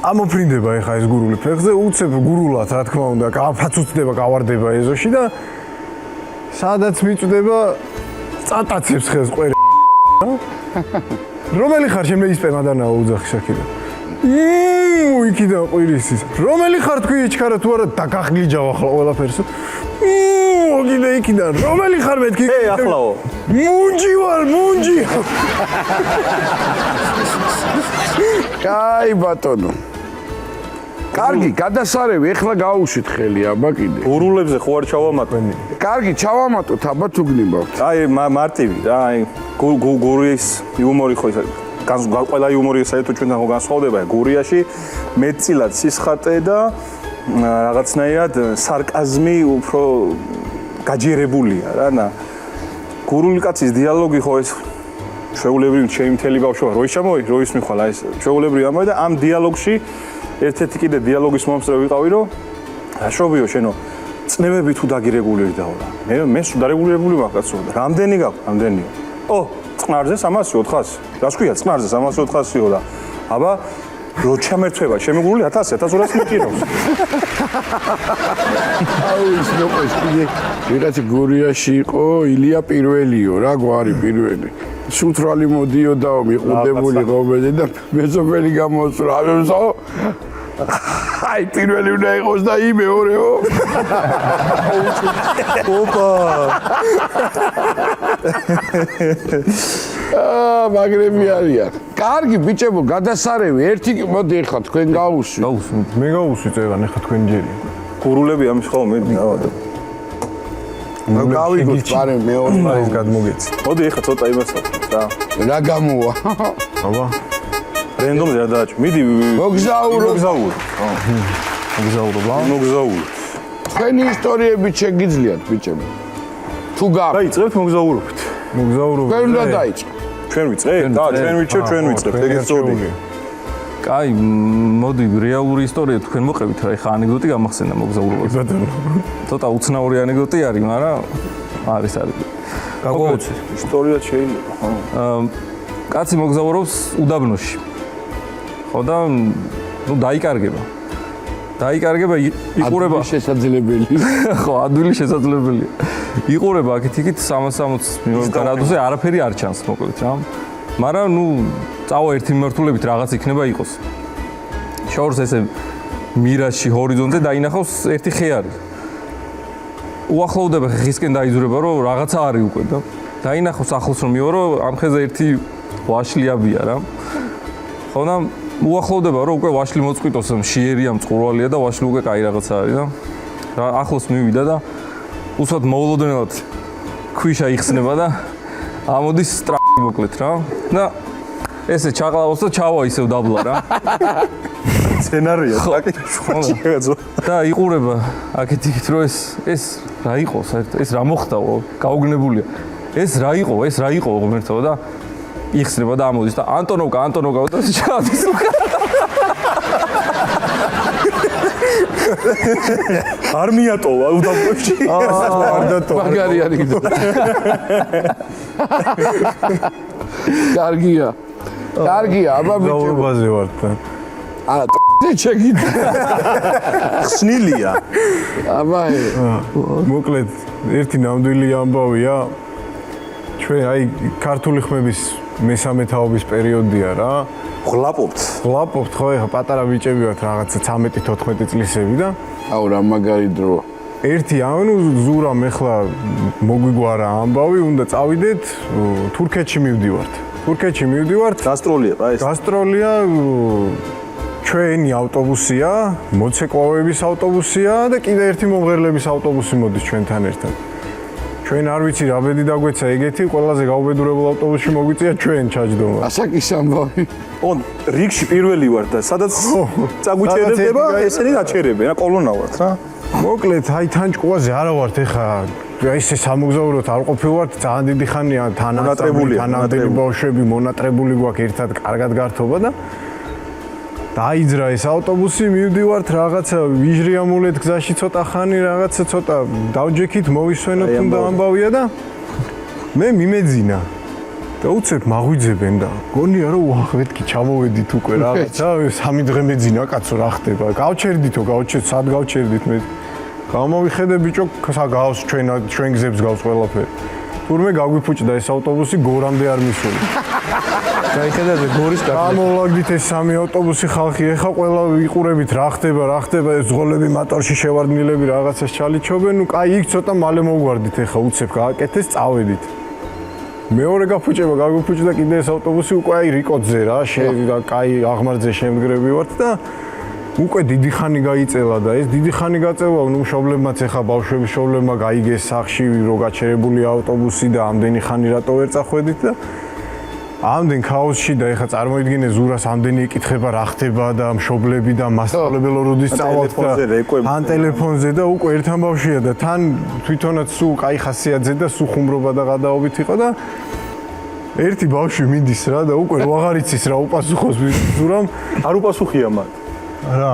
ამოფრინდება ეხა ეს გურული ფეხზე უცებ გურულად რა თქმა უნდა გაფაცუცდება გავარდება ეზოში და სადაც მიწვდება წატაცებს ხელს ყვერე რომელი ხარ შემე ისპენადანაა უძახი საქიდან იქიდან ყვირისის რომელი ხარ თქვი იჩქარა თუ არა დაგახლიჯავ ახლა ყველაფერს კიდე იქიდან რომელი ხარ მეთქი ახლაო მუნჯი ვარ კაი ბატონო კარგი გადასარევი ეხლა გაუშვით ხელი აბა კიდე გურულებზე ხო არ ჩავამატვენი კარგი ჩავამატოთ აბა თუ გნებავთ აი მარტივი რა აი გურიის იუმორი ხო ის ყველა იუმორი საერთოდ ჩვენთან ხო განსხვავდება გურიაში მეტწილად სისხარტე და რაღაცნაირად სარკაზმი უფრო გაჯერებულია რა და გურული კაცის დიალოგი ხო ეს ჩვეულებრივი ჩემი მთელი ბავშვობა როის ჩამოვი, როის მიხვალა ეს ჩვეულებრივი ამბავი და ამ დიალოგში ერთ-ერთი კიდე დიალოგის მომსწრე ვიყავი, რომ რაშობიო შენო წნებები თუ დაგირეგულირდაო რა. მე სულ დარეგულირებული მაქვს კაცო. რამდენი გაქვს? რამდენიო? ო, წყნარზე 300-400. რას ქვია წყნარზე 300-400-იო და აბა რო ჩამერთვება, შემიგული 1000-1200 მიტირავს. აუ ის ნოყოს კიდე ვიღაცა გურიაში იყო ილია პირველიო რა გვარი პირველი. სუთრალი მოდიოდაო მიყუდებული ღობეზე და მეზობელი გამოსწრა. ამასო აი პირველი უნდა იყოს და იმ მეორეო. ოპა. მაგრები არიან. კარგი ბიჭებო, გადასარევი, ერთი მოდი ახლა თქვენ გავუსვი. მე გავუსვი წერან ახლა თქვენ ჯერი. გურულები ამის ხოლმე დავადა. გავიგოთ პარე მეორე ის გადმოგეცი. მოდი ახლა ცოტა იმასაც რა. რა გამოვა? აბა რენდომზე რა დააჭ. მიდი მოგზაურო. მოგზაურო. თქვენი ისტორიები შეგიძლიათ ბიჭებო. თუ გაქვთ. დაიწყებთ მოგზაურობით. მოგზაურო. თქვენ უნდა დაიწყოთ. ჩვენ ვიწყებთ? და ჩვენ ვიჩვენებთ, ჩვენ ვიწყებთ. ეგეც სწორია. კაი, მოდი რეალური ისტორია თქვენ მოყევით რა, ეხა ანეკდოტი გამახსენდა მოგზაურობაზე. ცოტა უცნაური ანეკდოტი არის, მაგრამ არის. გაგოუცი. ისტორია შეიძლება, ხო? კაცი მოგზაურობს უდაბნოში. ხო და ნუ დაიკარგება. იყურება შესაძლებელი. ხო, ადვილი შესაძლებელია. იყურება აქეთ-იქით 360 გრადუსზე არაფერი არ ჩანს, მოკლედ რა. მაგრამ ნუ წავა ერთი მიმართულებით რაღაც იქნება იყოს. შორს ესე მირაჟში ჰორიზონტზე დაინახავს ერთი ხეარი. უახლოვდება ხისკენ დაიძვრება, რომ რაღაცა არის უკვე და დაინახავს ახლოს რომ მიო, რომ ამ ხეზე ერთი ვაშლიაბია რა. ხო და უახლოვდება რომ უკვე ვაშლი მოწყვიტოს, მშიერია, მწყურვალია და ვაშლი უკვე კაი რაღაცა არის და რა ახლოს მივიდა და უსვათ მოულოდნელად ქვიშა იხსნება და ამოდის სტრაფი მოკლედ რა. და ესე ჩაყლავს და ჩავა ისევ დაბლა რა. სცენარია, საკითხი. და იყურება აქეთ-იქით რომ ეს რა იყო საერთოდ, ეს რა მოხდაო, გაუგნებულია. ეს რა იყო ღმერთო და იხსნება და ამოდის და ანტონოვკა და ჩადის უკან. არ მიატოვა უდაბნოში. არ დატოვა. მაგარი ანეკდოტი. კარგია, აბა ბიჭო. მოგზაურობაზე ვარ თან. შეგიძლია. ხსნილია. აბა მოკლედ ერთი ნამდვილი ამბავია. ჩვენ აი ქართული ხმების მესამე თაობის პერიოდია რა. ღლაპობთ. ღლაპობთ ხო, ეხა პატარა ბიჭები ვართ რაღაცა 13-14 წლისები და აუ რა მაგარი დროა. ერთი ანუ ზურამ ეხლა მოგვიგვარა ამბავი, უნდა წავიდეთ თურქეთში მივდივართ. გასტროლია რა ეს. გასტროლია ჩვენი ავტობუსია, მოცეკვავების ავტობუსია და კიდე ერთი მომღერლების ავტობუსი მოდის ჩვენთან ერთად. ჩვენ არ ვიცი რა ბედი დაგვეცა ეგეთი, ყველაზე გაუბედურებულ ავტობუსში მოგვიწია ჩვენ ჩაჯდომა. ასაკის ამბავი. ონ რიგში პირველი ვარ და სადაც წაგვიჩერდება, ესენი დაჩერებენ, რა კოლონა ვართ რა. მოკლედ, აი თან ჭკუაზე არა ვართ ეხა. აი ესე სამოგზაუროთ არ ყოფილვართ, ძალიან დიდი ხანია თანამდებობები, ბავშვები მონატრებული გვაქვს ერთად კარგად გართობა და დაიძრა ეს ავტობუსი, მივდივართ რაღაცა ვიჟრიამულეთ გზაში ცოტა ხანი, რაღაცა ცოტა დავჯექით, მოვისვენოთ თუნდა ამბავია და მე მიმეძინა. და უცებ მაღვიძებენ და გონია რომ ვახეთკი ჩამოვედით უკვე რაღაცა, 3 დღე მეძინა კაცო რა ხდება. გავჩერდითო, სად გავჩერდით მე. გამოვიხედე ბიჭო, გავს ჩვენ გზებს გავს ყველაფერი. თურმე გაგვიფუჭდა ეს ავტობუსი გორამდე არ მისული. გაიხედατε გორის კაცი. გამოვაგდით ეს 3 ავტობუსი ხალხი, ეხა ყველა ვიყურებით რა ხდება, ეს ზღოლები მატორში შევარდნილები რაღაცას ჩალიჩობენ, ნუ კაი იქ ცოტა მალე მოვგვარდით ეხა უცებ გააკეთეს, წავედით. მეორე გაფუჭება გაგვიფუჭდა კიდე ეს ავტობუსი უკვე აი რიკოძზე რა, კაი აღმართზე შემდგრები ვართ და უკვე დიდი ხანი გაიწელა და ეს დიდი ხანი გაწევა, ნუ მშობლებმაც ეხა ბავშვების მშობლებმა გაიგეს სახში რო გაჩერებული ავტობუსი და ამდენი ხანი რატო ვერ წახვედით და ამდენ ქაოსში და ეხა წარმოიდგინე ზურას ამდენი ეკითხება რა ხდება და მშობლები და მასწავლებელო როდის წავალთ და ან ტელეფონზე და უკვე ერთ ამბავშია და თან თვითონაც სულ კაი ხასიათზე და სულ ხუმრობა და გადაობით იყო და ერთი ბავშვი მიდის რა და უკვე აღარ იცის რა უპასუხოს ვიზურამ. არ უპასუხია მან. რა.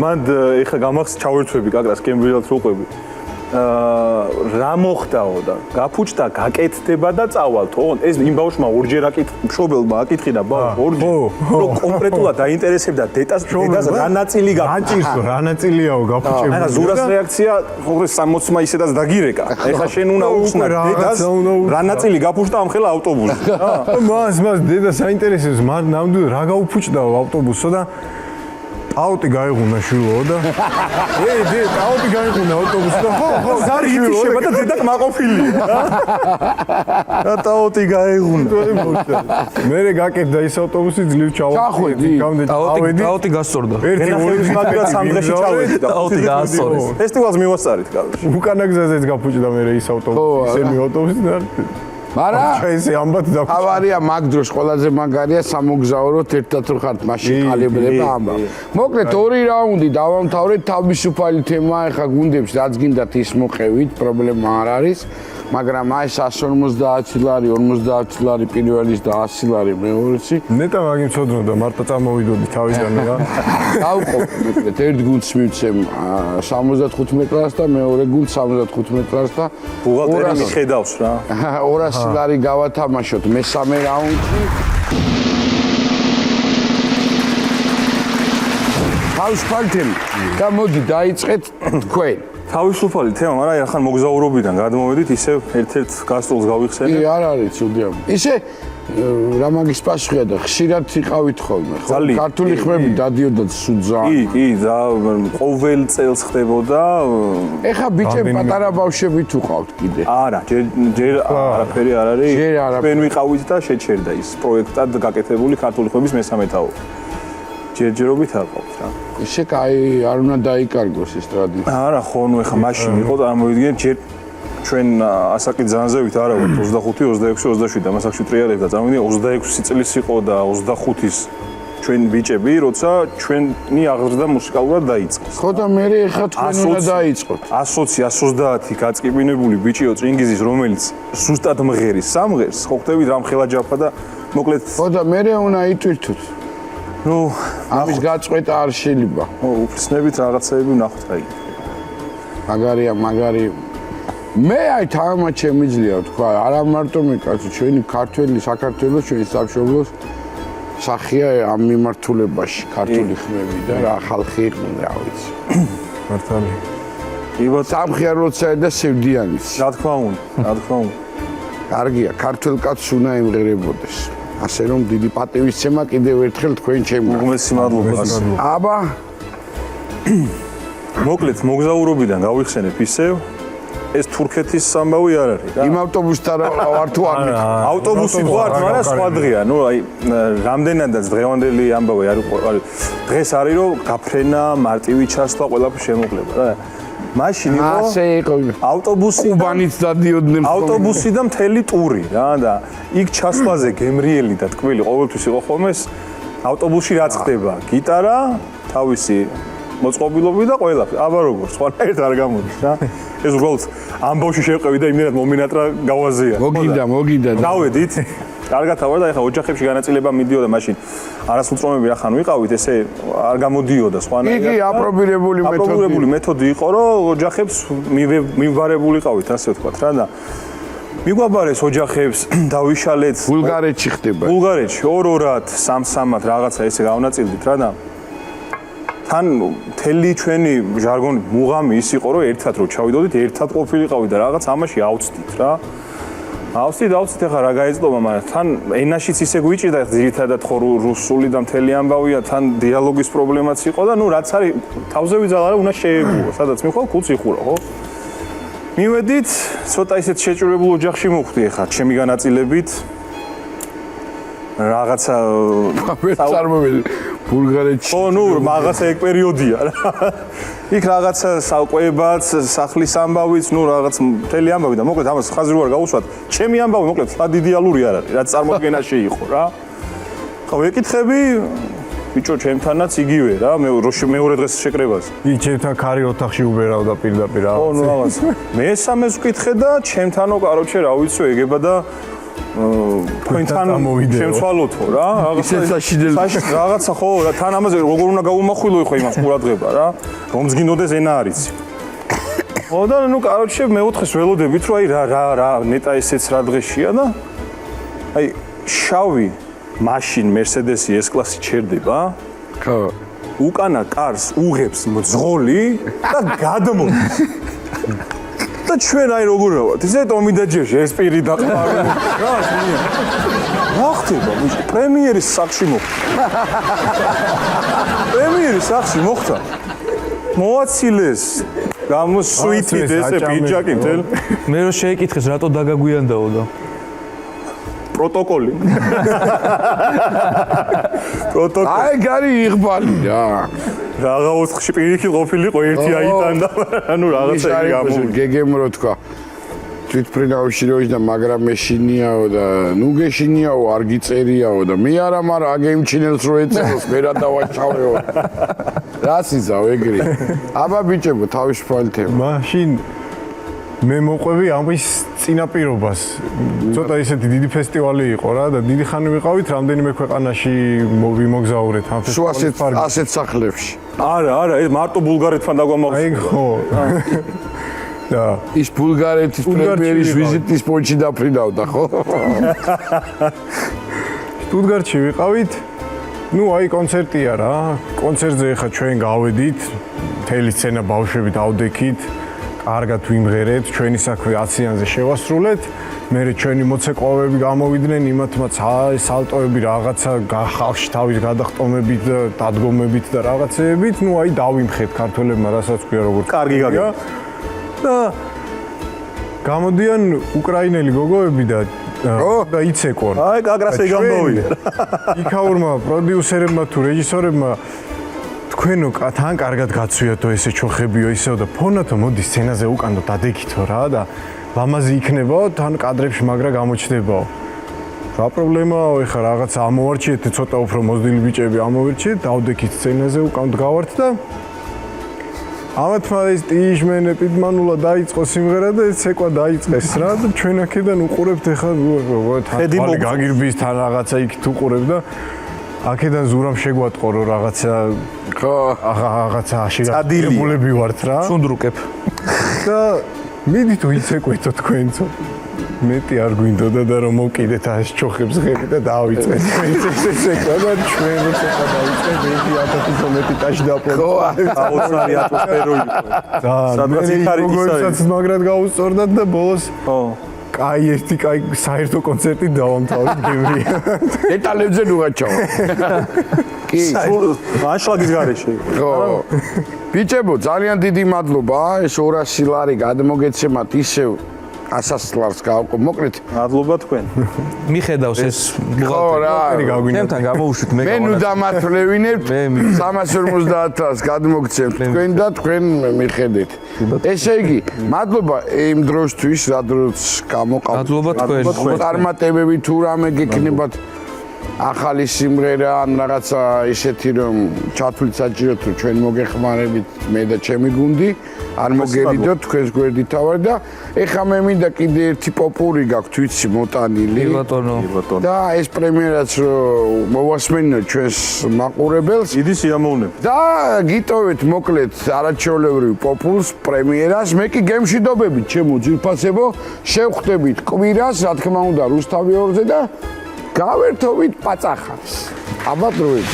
მან ეხა გამახს ჩავერთვები კაკრას კემბრიელად რო ყვები. რა მოხდაო და გაფუჭდა, გაკეთდება და წავალთ. ოღონდ ეს იმ ბავშვმა ორჯერ მშობელმა აკითხი და ორჯერ რო კონკრეტულად დაინტერესებდა დედას რა ნაწილი გაჭირსო, რა ნაწილიაო გაფუჭებული. აი ზურას რეაქცია ხოლმე 60-მა ისედაც დაგირეკა. ეხლა შენ უნდა უხსნა დედას რა ნაწილი გაფუჭდა ამ ხელა ავტობუსი. მას დედა საინტერესებს, მან ნამდვილად რა გაუფუჭდაო ავტობუსო და აუტი გაიღუნა შვილო და აუტი გაიღუნა ავტობუსი და ხო ზარითი შევა და დედა კმაყოფილია რა აუტი გაიღუნა მერე გაკეთდა ის ავტობუსი ძლივ ჩავხვედი აუტი გასწორდა ერთი ორი მაგალითად სამ დღეში ჩავედი და აუტი გაასწორეს ფესტივალს მივასწარით გავში უკანა გზაზეც გაფუჭდა მერე ის ავტობუსი ისე ავტობუსი და მარა ესე ამბად და ავარია მაგ დროს ყველაზე მაგარია სამოგზაუროთ ერთად რო ხართ მაშინ ყალებრება ამბავ. მოკლედ ორი რაუნდი დავამთავრეთ თავისუფალი თემა ეხა გუნდებს რაც გინდათ ის მოყევით პრობლემა არ არის მაგრამ აი 150 ლარი 50 ლარი პირველის და 100 ლარი მეორეცი ნეტა მაგ იმწოდნოდა მარტო წამოვიდოდი თავიდან რა დავყოფ მოკლედ ერთ გუნდს მივცემ 75 ლარს და მეორე გუნდს 75 ლარს და ბუღალტერი მიხედავს რა 200 ლარი გავათამაშოთ მესამე რაუნდში თავისუფალი თემა და მოდი დაიწყეთ თქვენ თავისუფალი თემა, მაგრამ აი ახლა მოგზაურობიდან გადმოვედით, ისევ ერთ-ერთ გასტროლს გავიხსენებ. კი, არ არის ცუდია. ისე რა მაგის პასუხია და ხშირად იყავით ხოლმე, ხო? ქართული ხმები დადიოდა სუძან. კი, და ყოველ წელს ხდებოდა. ეხა ბიჭები პატარა ბავშვები თუ ყავთ კიდე? არა, ჯერ არაფერი არ არის. ჯერ არაფერი. ჩვენ ვიყავით და შეჩერდა ის პროექტად გაკეთებული ქართული ხმების მესამე თაობა. ჯერჯერობით არ ყავთ რა. ისე კაი არ უნდა დაიკარგოს ეს ტრადიცია. არა, ხო, ნუ ეხა მაშინ იყო წარმოვიდგინეთ ჯერ ჩვენ ასაკი ძანზევით არა ვართ 25, 26, 27 და მასაკში ტრიალებდა წარმოვიდგინეთ 26 წლის იყო და 25-ის ჩვენ ბიჭები, როცა ჩვენი აღზრდა მუსიკალურად დაიწყეს. ხო და მე ეხა თქვენ უნდა დაიწყოთ. 120, 130 გაწყებინებული ბიჭიო წინგიზის, რომელიც სუსტად მღერის, სამღერს, ხო ხდებით რამ ხელაჯაფა და მოკლედ ხო და მე უნდა იტვირთოთ. ნუ ამის გაწყვეტა არ შეიძლება. უფრისნებით რაღაცეები ვნახოთ აი. მაგარი მე აი თამაში შემიძლია თქვა, არა მარტო მე კაცო, ჩვენი ქართველი საქართველოს ჩვენი სამშობლოს სახია ამ მიმართულებაში, ქართული ხმები და რა ხალხი იყვნენ, რა ვიცი. მართალი. იბოთ სამხიაროცა და სევდიანიც. რა თქმა უნდა. კარგია, ქართულ კაცს უნდა ემღერებოდეს. ასე რომ დიდი პატივისცემა კიდევ ერთხელ თქვენ ჩემგან. უღმესი მადლობა. აბა მოკლედ მოგზაურობიდან გავიხსენებ ისევ ეს თურქეთის სამბავი არ არის რა. იმ ავტობუსთან ვარ თუ არ მეკ. ავტობუსით ვარ, მაგრამ სხვა დღეა. ნუ აი რამდენადაც დღევანდელი ამბავი არის. დღეს არის რომ გაფრენა, მარტივი ჩასვლა, ყველაფერი შემოკლება რა. მაშინ იყო ასე იყო ავტობუსი უბანიც დადიოდნენ ავტობუსი და მთელი ტური რა და იქ ჩასვლაზე გემრიელი და ტკბილი ყოველთვის იყო ხოლმე ავტობუსში რაც ხდება გიტარა თავისი მოწყობილობი და ყველაფერი აბა როგორ სხვანაირად არ გამოდის რა ეს უბრალოდ ამბავში შევყევი და იმენად მომინატრა გავაზია მოგიდა დავედით კარგად ავარ და ეხლა ოჯახებში განაწილება მიდიოდა მაშინ არასრულწლოვანები რახან ვიყავით ესე არ გამოდიოდა სხვანაირად იგი აპრობირებული მეთოდი იყო რომ ოჯახებს მივარებულიყავით ასე ვთქვათ რა და მიგვაბარეს ოჯახებს დავიშალეთ ბულგარეთში ხდება ბულგარეთში 2-2-ად 3-3-ად რაღაცა ესე გავნაწილდით რა და თან მთელი ჩვენი ჟარგონი მუღამი ის იყო რომ ერთად რო ჩავიდოდით ერთად ყოფილიყავით და რაღაც ამაში ავწდით რა ავწდით ახლა რა გაეწლობა მაგრამ თან ენაშიც ისე გვიჭირდა ძირითადად ხო რუსული და მთელი ამბავია თან დიალოგის პრობლემაც იყო და ნუ რაც არის თავზე ვიძალა რა უნდა შეეგუო სადაც მიხვალ კულს იხურა ხო მივედით ცოტა ისეთ შეჭურებულ ოჯახში მოვხვდი ახლა ჩემი განაწილებით რაღაცა წარმოვიდი ბულგარეთში ხო ნუ რაღაცა ეგ პერიოდია რა იქ რაღაცა საკვებაც სახლის ამბავიც ნუ რაღაც მთელი ამბავი და მოკლედ ამას ხაზი რო არ გაუსვათ ჩემი ამბავი მოკლედ სად იდეალური არ არის რაც წარმოდგენაში იყო რა ხო ვეკითხები ბიჭო ჩემთანაც იგივე რა მეორე დღეს შეკრებას იქ ჩემთან ქარი ოთახში უბერავდა პირდაპირ რა ხო ნუ რაღაც მესამეს ვკითხე და ჩემთანო კაროჩე რა ვიცი ეგება და თქვენთან შემცვალოთო რა ისეთ საშინელი. რაღაცა ხო რა თან ამაზე როგორ უნდა გაუმახვილო ხო იმას ყურადღება რა რომ ზგინოდეს ენა არის ხო და ნუ კაროჩე მეოთხეს ველოდებით რომ აი რა ნეტა ესეც რა დღეშია და აი შავი მაშინ Mercedes-ი S-კლასი ჩერდება ხო უკანა კარს უღებს მძღოლი და გადმოდის და ჩვენ აი როგორ ვართ ისე ტომი და ჯერში ეს პირი დაყარი რა შენია რა ხდება ბიჭი პრემიერის სახში მოხდა პრემიერის სახში მოხდა მოაცილეს გამოსვითით ესე ბიჭაკი მთელ მე რო შეიკითხეს რატო დაგაგვიანდაო და პროტოკოლი აი გარი იღბალი რა რაღა ოთხში პირიქით ყოფილიყო ერთი აიტან და ანუ რაღაცა გამოვიდა გეგემ რო თქვა თვითფრინავში როის და მაგრამ მეშინიაო და ნუ გეშინიაო არ გიწერიაო და მე არა მაგრამ აგემჩინელს რო ეწეროს მე რა დავაჩავეო რას იზავ ეგრე აბა ბიჭებო თავისუფალი თემა მაშინ მე მოყვევი ამის წინაპირობას ცოტა ისეთი დიდი ფესტივალი იყო რა და დიდი ხანი ვიყავით რამდენიმე ქვეყანაში ვიმოგზაურეთ ამ ფესტივალში ასეთ სახლებში არა ეს მარტო ბულგარეთთან დაგვამახსოვრდა აი ხო და ის ბულგარეთის პრემიერის ვიზიტის პონჩი დაფრინავდა ხო სტუტგარტში ვიყავით ნუ აი კონცერტია რა კონცერტზე ხა ჩვენ გავედით მთელი სცენა ბავშვებით ავდექით კარგად ვიმღერეთ, ჩვენი საქმე 100-იანზე შევასრულეთ. მერე ჩვენი მოცეკვავები გამოვიდნენ, იმათმაც სალტოები რაღაცა ხალხში თავის გადახტომებით და დადგომებით და რაღაცეებით, ნუ აი დავიმხეთ ქართველებმა, რასაც ქვია როგორ კარგი გაგია. და გამოდიან უკრაინელი გოგოები და იცეკონ. აი კაკრასე გამოვიდა. იქაურმა პროდიუსერებმა თუ რეჟისორებმა თქვენო თან კარგად გაცვიათო ესე ჩოხებიო ისეო და ფონათო მოდი სცენაზე უკანდო დადეკითო რა და ლამაზი იქნებაო თან კადრებში მაგრა გამოჩნდებაო რა პრობლემაა ეხა რაღაც ამოვარჩიეთ ცოტა უფრო მოზრდილი ბიჭები ამოვირჩიეთ დავდექით სცენაზე უკანდ გავართ და ამათმა ეს ტიჟმენე პიდმანულა დაიწყო სიმღერა და ეს ცეკვა დაიწყეს რა და ჩვენ აქედან უყურებთ ეხა თან გაგირბის თან რაღაცა იქ თუ უყურებ და აქედან ზურამ შეგვატყო რომ რაღაცა ხო რაღაცა შეგაბულები ვართ რა სუნდრუკებ და მიდით ვიცეკვეთო თქვენцо მეტი არ გვინდოდა და რომ მოვკიდეთ ეს ჩოხებს ღები და დავიწყეთ ესე და ჩვენ როცა დავიწყეთ 1000 მეტი ტაში დაპლოდო ხო აუცარი ატმოსფეროი და სადღაც იქარი გოგოებსაც მაგრად გაუსწორდათ და ბოლოს ხო კაი ერთი კაი საერთო კონცერტი დავამთავრეთ გემრია დეტალებზე ნუ გაჩავ კი ანშლაგის გარეშე ხო ბიჭებო ძალიან დიდი მადლობა ეს 200 ლარი გადმოგეცემათ ისევ ასასლარს გავყო მოკლედ მადლობა თქვენ მიხედავს ეს ხო რა თქვენთან გამოვუშვით მე მე ნუ დამათვლევინებთ 350 ლარს გადმოგცემთ თქვენ და თქვენ მიხედეთ ესე იგი მადლობა იმ დროსთვის რა დროც გამოყავთ მადლობა თქვენ წარმატებები თუ რამე გექნებათ ახალი სიმღერა ან რაღაცა ისეთი რომ ჩათვლით საჭიროთ რომ ჩვენ მოგეხმარებით მე და ჩემი გუნდი არ მოგერიდოთ თქვენს გვერდით ავარ და ეხა მე მინდა კიდე ერთი პოპური გაქვთ ვიცი მოტანილი ბატონო და ეს პრემიერაც რომ მოვასმენინოთ ჩვენს მაყურებელს დიდი სიამოვნებით და გიტოვეთ მოკლედ არაჩვეულებრივ პოპულს პრემიერას მე კი გემშვიდობებით ჩემო ძვირფასებო შევხვდებით კვირას რა თქმა უნდა რუსთავი 2-ზე და გავერთობით პაწახანს. აბა დროებით.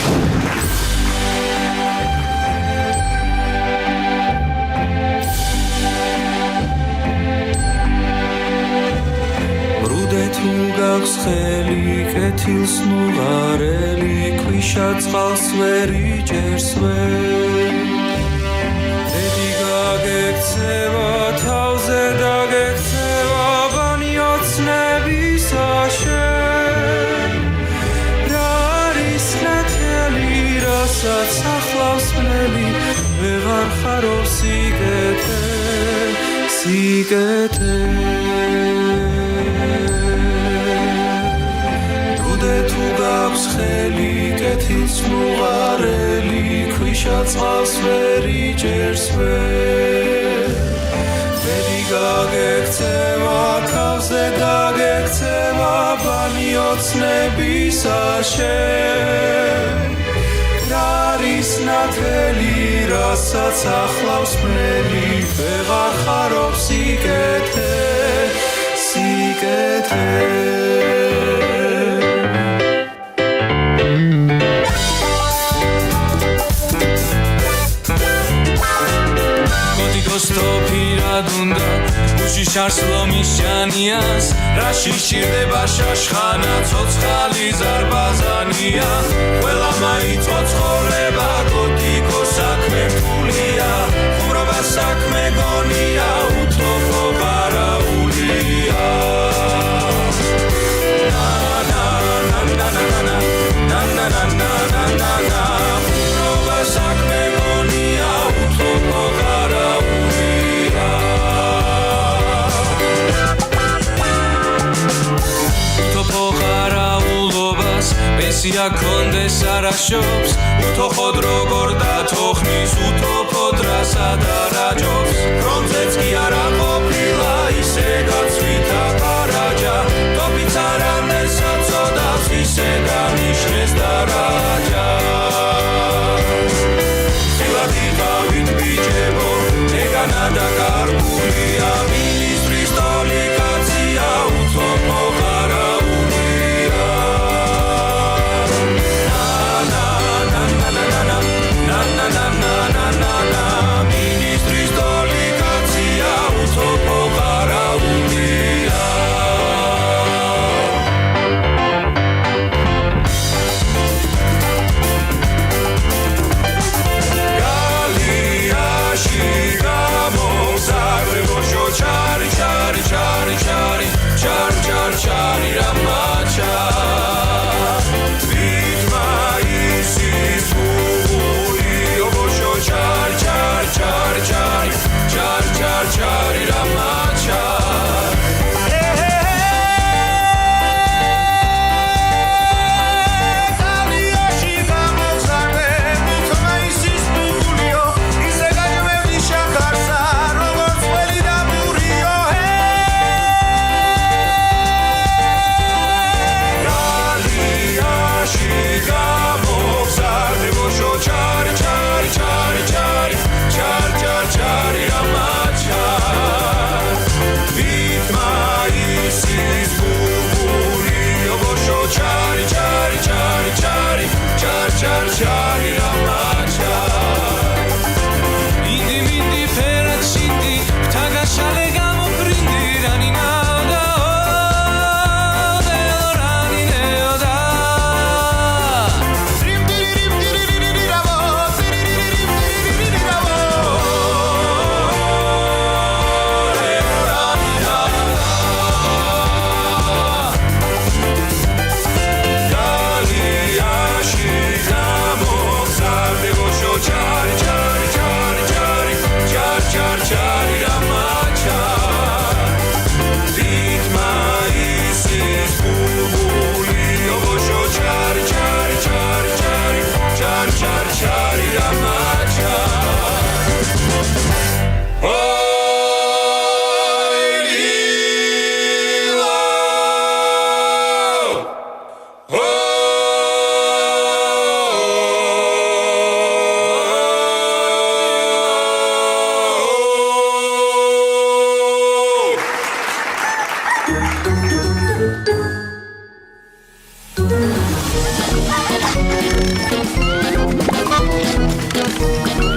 ბრუდე თუ გახს ხელი კეთილს ნუღარელი ქვიშა წყალს ვერ იჭერს ვერ დედი გაგექცევა თავზე დაგექცევა ბანიოცნების აშენ სახლავს მელი ვეღარ ხარობს სიკეთე სიკეთე ბრუდე თუ გავს ხელი კეთილს ნუღარელი ქვიშა წყალს ვერ იჭერს ვერ ბედი გაგექცევა თავზე დაგექცევა ბანი ოცნების აშენ არის ნათელი რასაც ახლავს მელი ვეღარ ხარობს სიკეთე სიკეთე სტოფირად უნდა უში შარსლომის ჟანიას რაში შირდება შაშხანა ცოცხალი ზარბაზანია ყველა მაიწო ცხოვრება გოდიკო საქმე რთულია ხუმრობა საქმე გონია უთოფო ბარაულია ხუმრობა საქმე გონია უთოფო პენსია კონდეს არაშობს უთოხოდ როგორ დათოხნის უთოფოდ რასად არაჯობს ფრონტზეც კი არა ყოფილა ისე გაცვითა ყარაჯა ტოპიც არამეს აწოდავს ისე განიშნეს დარაჯა ხილადი გავით ბიჭებო ეგანა და კარგულია მინისტრის ტოლი კაცია უთოფო ministris dolicația utopo paraulia Galia și gamozare voșo chari chari chari chari chari chari chari ramacha Vidma isis Chari, chari, chari, chari, chari, chari, chari, ramacha. Chari chari ramacha Indi mindi perat shindi Ptaga shale gamo prindi Rani naoda Deo rani neoda Rim diri rim diri diri ravo Diri diri rim diri diri ravo Deo rani neoda Galia Chari, chari, chari, chari, chari, chari, chari, ramacha. Ritma isis bulbuli, obosho chari, chari, chari, chari, chari, chari, chari, ramacha. Thank you.